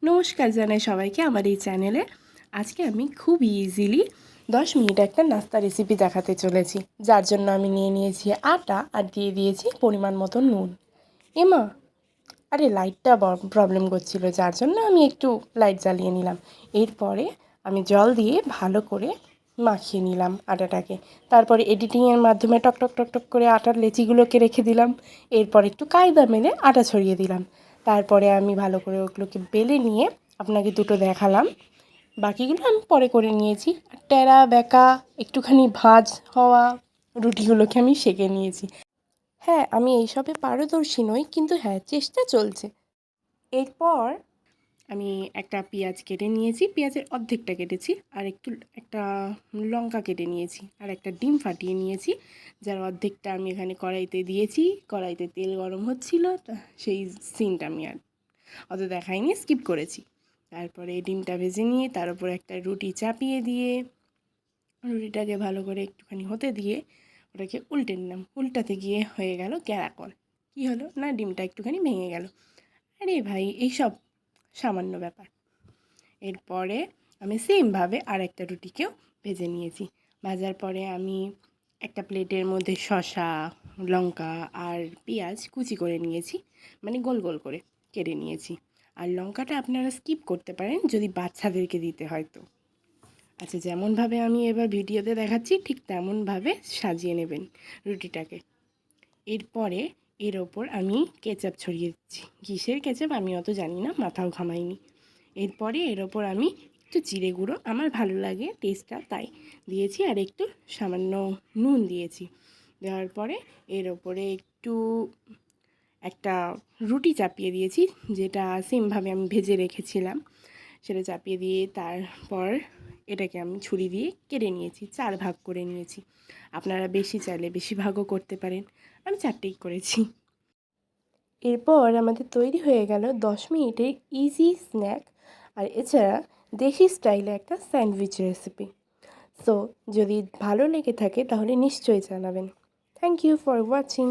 নমস্কার জানাই সবাইকে আমার এই চ্যানেলে। আজকে আমি খুব ইজিলি 10 মিনিট একটা নাস্তা রেসিপি দেখাতে চলেছি, যার জন্য আমি নিয়ে নিয়েছি আটা আর দিয়ে দিয়েছি পরিমাণ মতো নুন। এমা, আরে লাইটটা প্রবলেম করছিল, যার জন্য আমি একটু লাইট জ্বালিয়ে নিলাম। এরপরে আমি জল দিয়ে ভালো করে মাখিয়ে নিলাম আটাটাকে। তারপরে এডিটিংয়ের মাধ্যমে টক টক টক টক করে আটার লেচিগুলোকে রেখে দিলাম। এরপর একটু কায়দা মেলে আটা ছড়িয়ে দিলাম। তারপরে আমি ভালো করে ওগুলোকে বেলে নিয়ে আপনাকে দুটো দেখালাম। বাকিগুলো আমি পরে করে নিয়েছি। টেরা বেঁকা একটুখানি ভাঁজ হওয়া রুটিগুলোকে আমি সেঁকে নিয়েছি। হ্যাঁ, আমি এইসবে পারদর্শী নই, কিন্তু হ্যাঁ, চেষ্টা চলছে। এরপর আমি একটা পেঁয়াজ কেটে নিয়েছি, পেঁয়াজের অর্ধেকটা কেটেছি, আর একটা লঙ্কা কেটে নিয়েছি, আর একটা ডিম ফাটিয়ে নিয়েছি, যার অর্ধেকটা আমি এখানে কড়াইতে দিয়েছি। কড়াইতে তেল গরম হচ্ছিল, সেই সিনটা আমি আর অত দেখাইনি, স্কিপ করেছি। তারপরে ডিমটা ভেজে নিয়ে তার উপর একটা রুটি চাপিয়ে দিয়ে রুটিটাকে ভালো করে একটুখানি হতে দিয়ে ওটাকে উল্টে নিলাম। উল্টাতে গিয়ে হয়ে গেল ক্যারাকল। কী হলো না, ডিমটা একটুখানি ভেঙে গেল। আরে ভাই, এইসব সামান্য ব্যাপার। এরপরে আমি সেমভাবে আর একটা রুটিকেও ভেজে নিয়েছি। ভাজার পরে আমি একটা প্লেটের মধ্যে শসা, লঙ্কা আর পেঁয়াজ কুচি করে নিয়েছি, মানে গোল গোল করে কেটে নিয়েছি। আর লঙ্কাটা আপনারা স্কিপ করতে পারেন যদি বাচ্চাদেরকে দিতে হয় তো। আচ্ছা, যেমনভাবে আমি এবার ভিডিওতে দেখাচ্ছি ঠিক তেমনভাবে সাজিয়ে নেবেন রুটিটাকে। এরপরে এর ওপর আমি কেচাপ ছড়িয়ে দিচ্ছি। কিসের কেচাপ আমি অত জানি না, মাথাও ঘামাইনি। এরপরে এর ওপর আমি একটু জিরে গুঁড়ো, আমার ভালো লাগে টেস্টটা তাই দিয়েছি, আর একটু সামান্য নুন দিয়েছি। দেওয়ার পরে এর ওপরে একটু একটা রুটি চাপিয়ে দিয়েছি, যেটা সেমভাবে আমি ভেজে রেখেছিলাম, সেটা চাপিয়ে দিয়ে তারপর এটাকে আমি ছুরি দিয়ে কেটে নিয়েছি, 4 ভাগ করে নিয়েছি। আপনারা বেশি চাইলে বেশি ভাগও করতে পারেন, আমি 4টেই করেছি। এরপর আমাদের তৈরি হয়ে গেল 10 মিনিটের ইজি স্ন্যাক, আর এছাড়া দেশি স্টাইলে একটা স্যান্ডউইচ রেসিপি। সো যদি ভালো লেগে থাকে তাহলে নিশ্চয়ই জানাবেন। Thank you for watching.